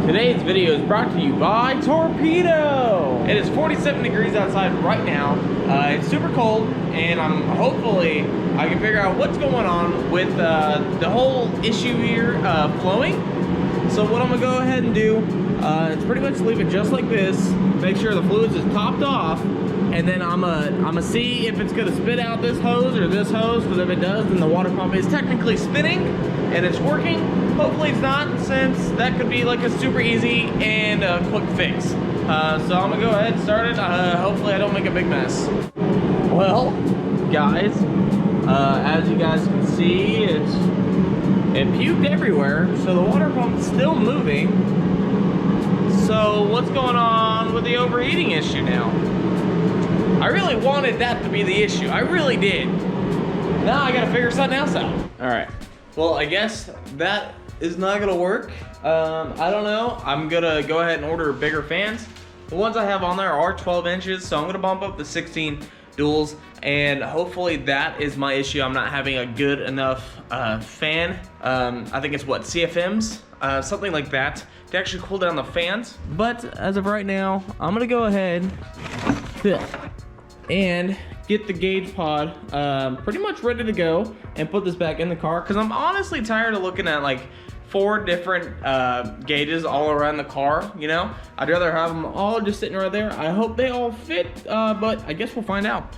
Today's video is brought to you by Torpedo. It is 47 degrees outside right now. It's super cold, and hopefully I can figure out what's going on with the whole issue here flowing. So what I'm gonna go ahead and do is pretty much leave it just like this. Make sure the fluids is topped off, and then I'm gonna see if it's gonna spit out this hose or this hose, because if it does, then the water pump is technically spinning and it's working. Hopefully it's not, since that could be like a super easy and quick fix. So I'm gonna go ahead and start it. Hopefully I don't make a big mess. Well, guys, as you guys can see, it puked everywhere, so the water pump's still moving. So what's going on with the overheating issue now? I really wanted that to be the issue. I really did. Now I gotta figure something else out. All right. Well, I guess that is not gonna work. I don't know. I'm gonna go ahead and order bigger fans. The ones I have on there are 12 inches, so I'm gonna bump up the 16 duals, and hopefully that is my issue. I'm not having a good enough fan. I think it's what, CFMs? Something like that to actually cool down the fans. But as of right now, I'm gonna go ahead and get the gauge pod pretty much ready to go and put this back in the car, because I'm honestly tired of looking at like 4 different gauges all around the car, you know? I'd rather have them all just sitting right there. I hope they all fit, but I guess we'll find out.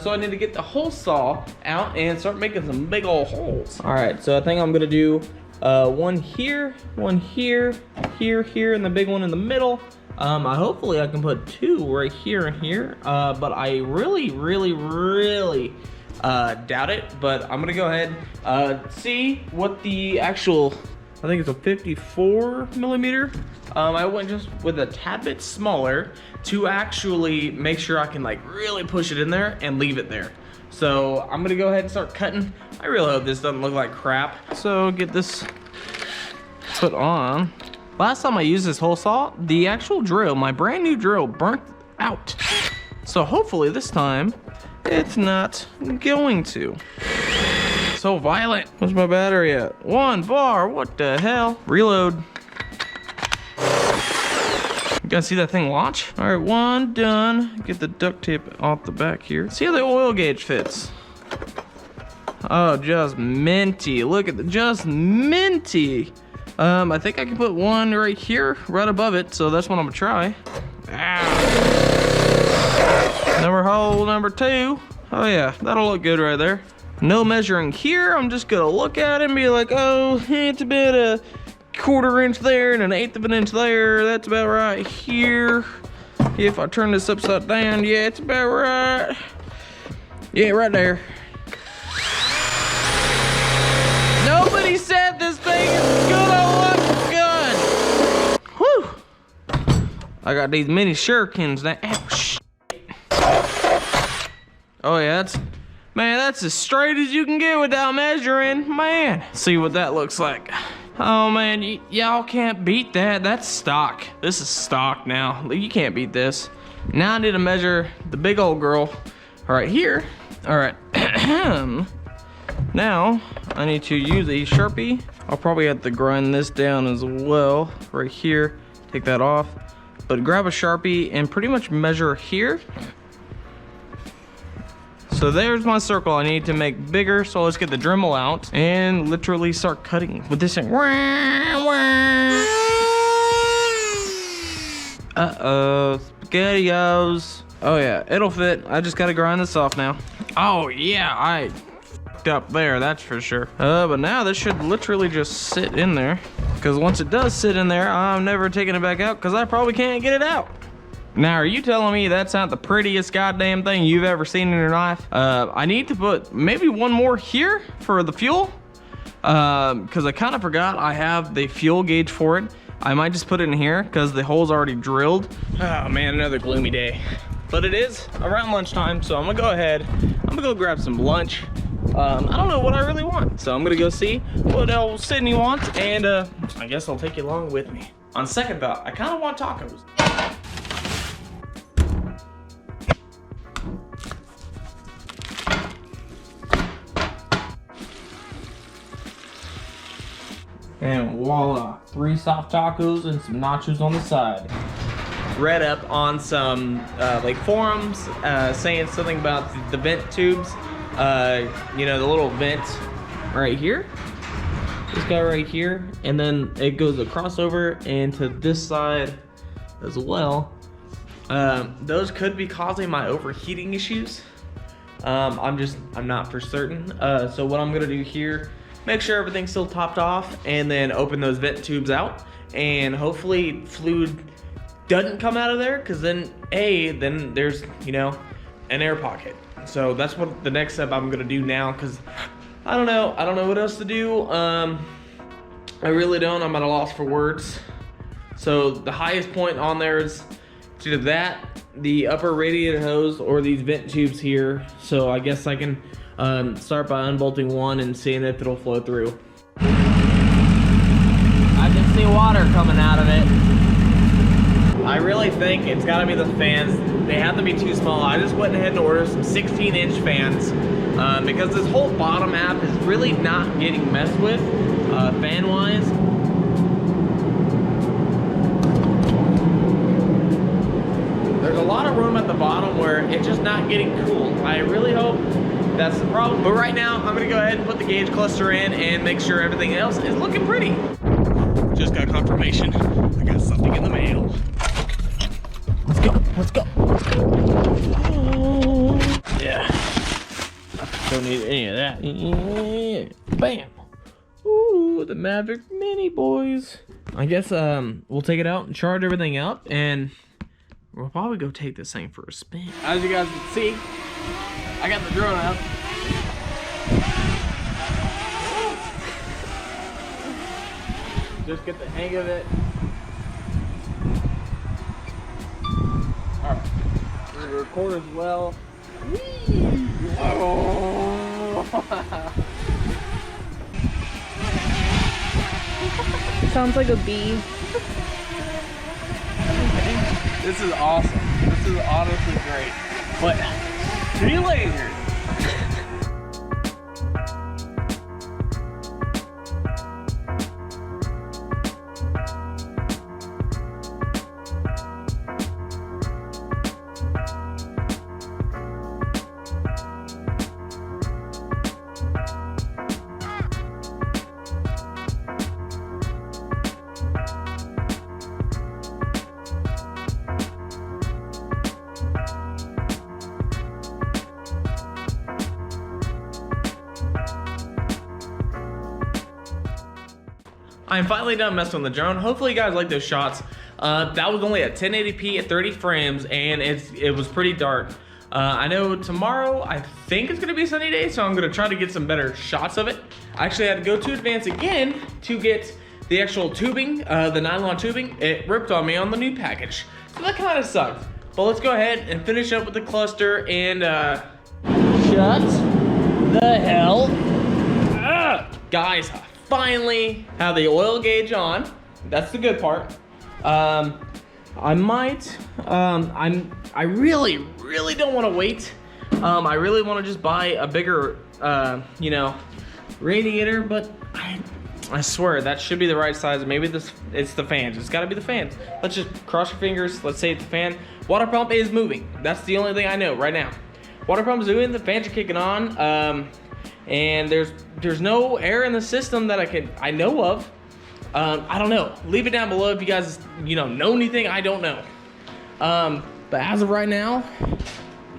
So I need to get the hole saw out and start making some big old holes. All right, so I think I'm gonna do one here, here, and the big one in the middle. Hopefully I can put 2 right here and here, but I really doubt it. But I'm gonna go ahead see what the actual, I think it's a 54 millimeter. I went just with a tad bit smaller to actually make sure I can like really push it in there and leave it there. So I'm gonna go ahead and start cutting. I really hope this doesn't look like crap. So get this put on. Last time I used this hole saw, the actual drill, my brand new drill, burnt out. So hopefully this time, it's not going to. So violent. Where's my battery at? 1 bar, what the hell? Reload. You guys see that thing launch? All right, 1 done. Get the duct tape off the back here. See how the oil gauge fits. Oh, just minty. Look at the, just minty. I think I can put 1 right here, right above it, so that's what I'm gonna try. Ow. Number hole number 2. Oh yeah, that'll look good right there. No measuring here, I'm just gonna look at it and be like, oh, it's about a 1/4 inch there and 1/8 of an inch there. That's about right here. If I turn this upside down, yeah, it's about right. Yeah, right there. Nobody said this thing is gonna look good. Whew. I got these mini shurikens now. Ow, shit. Oh yeah, that's as straight as you can get without measuring, man. See what that looks like. Oh man, y'all can't beat that. That's stock. This is stock now. You can't beat this. Now I need to measure the big old girl right here. All right. Now, I need to use a Sharpie. I'll probably have to grind this down as well, right here. Take that off. But grab a Sharpie and pretty much measure here. So there's my circle I need to make bigger. So let's get the Dremel out and literally start cutting with this thing. Uh-oh, SpaghettiOs. Oh yeah, it'll fit. I just gotta grind this off now. Oh yeah, I up there, that's for sure. But now this should literally just sit in there, because once it does sit in there, I'm never taking it back out, because I probably can't get it out. Now, are you telling me that's not the prettiest goddamn thing you've ever seen in your life? I need to put maybe 1 more here for the fuel, because I kind of forgot I have the fuel gauge for it. I might just put it in here because the hole's already drilled. Oh man, another gloomy day. But it is around lunchtime, so I'm gonna go ahead. I'm gonna go grab some lunch. I don't know what I really want, so I'm gonna go see what else Sydney wants, and I guess I'll take you along with me. On second thought, I kind of want tacos. And voila, 3 soft tacos and some nachos on the side. Read up on some like forums saying something about the vent tubes. You know, the little vent right here. This guy right here, and then it goes across over into this side as well. Those could be causing my overheating issues. I'm not for certain. So what I'm gonna do here, make sure everything's still topped off, and then open those vent tubes out, and hopefully fluid doesn't come out of there, because then there's, you know, an air pocket. So that's what the next step I'm gonna do now, because I don't know what else to do. I really don't. I'm at a loss for words. So the highest point on there is either that, the upper radiator hose, or these vent tubes here. So I guess I can start by unbolting one and seeing if it'll flow through. I can see water coming out of it. I really think it's gotta be the fans. They have to be too small. I just went ahead and ordered some 16-inch fans because this whole bottom half is really not getting messed with fan-wise. There's a lot of room at the bottom where it's just not getting cool. I really hope that's the problem. But right now, I'm gonna go ahead and put the gauge cluster in and make sure everything else is looking pretty. Just got confirmation. I got something in the mail. Let's go, let's go. Yeah. Don't need any of that. Bam. Ooh, the Maverick Mini, boys. I guess we'll take it out and charge everything up, and we'll probably go take this thing for a spin. As you guys can see, I got the drone out. Just get the hang of it. Alright, we're gonna record as well. Oh. Sounds like a bee. This is awesome. This is honestly great. But see you later. I'm finally done messing with the drone. Hopefully you guys like those shots. That was only at 1080p at 30 frames, and it was pretty dark. I know tomorrow, I think it's gonna be a sunny day, so I'm gonna try to get some better shots of it. I actually had to go to Advance again to get the actual tubing, the nylon tubing. It ripped on me on the new package. So that kind of sucked. But let's go ahead and finish up with the cluster and shut the hell up. Guys, finally have the oil gauge on. That's the good part. I really don't want to wait. I really want to just buy a bigger, you know, radiator, but I swear that should be the right size. Maybe it's the fans. It's got to be the fans. Let's just cross your fingers. Let's say it's the fan. Water pump is moving. That's the only thing I know right now. Water pump's doing. The fans are kicking on. And there's no air in the system that I know of. I don't know. Leave it down below if you guys know anything I don't know. But as of right now,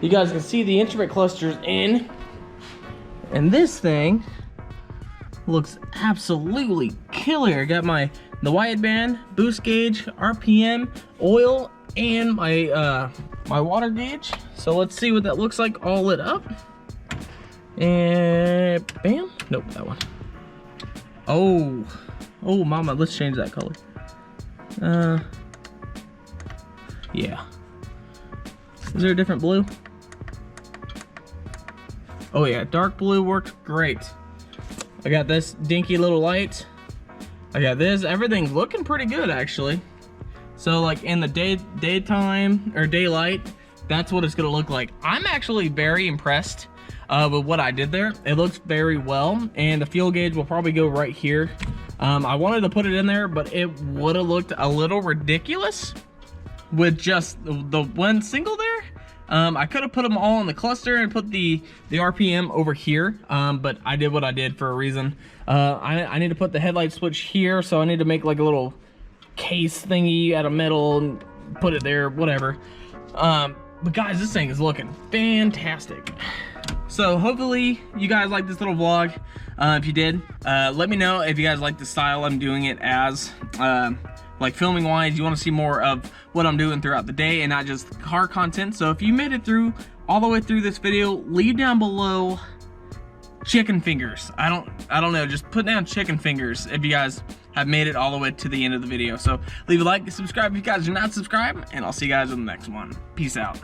you guys can see the instrument clusters in, and this thing looks absolutely killer. I got the wideband, boost gauge, RPM, oil, and my my water gauge. So let's see what that looks like all lit up. And bam. Nope, that one. Oh mama, let's change that color. Yeah. Is there a different blue? Oh yeah, dark blue worked great. I got this dinky little light. I got this. Everything's looking pretty good actually. So like in the daytime or daylight, that's what it's gonna look like. I'm actually very impressed. with what I did there. It looks very well, and the fuel gauge will probably go right here. I wanted to put it in there, but it would have looked a little ridiculous with just the one single there. I could have put them all in the cluster and put the RPM over here, but I did what I did for a reason. I need to put the headlight switch here, so I need to make like a little case thingy out of metal and put it there, whatever. But guys, this thing is looking fantastic. So hopefully you guys like this little vlog. If you did, let me know if you guys like the style I'm doing it as. Like filming wise, you want to see more of what I'm doing throughout the day and not just car content. So if you made it through all the way through this video, leave down below chicken fingers. I don't know, just put down chicken fingers if you guys have made it all the way to the end of the video. So leave a like, subscribe if you guys are not subscribed, and I'll see you guys in the next one. Peace out.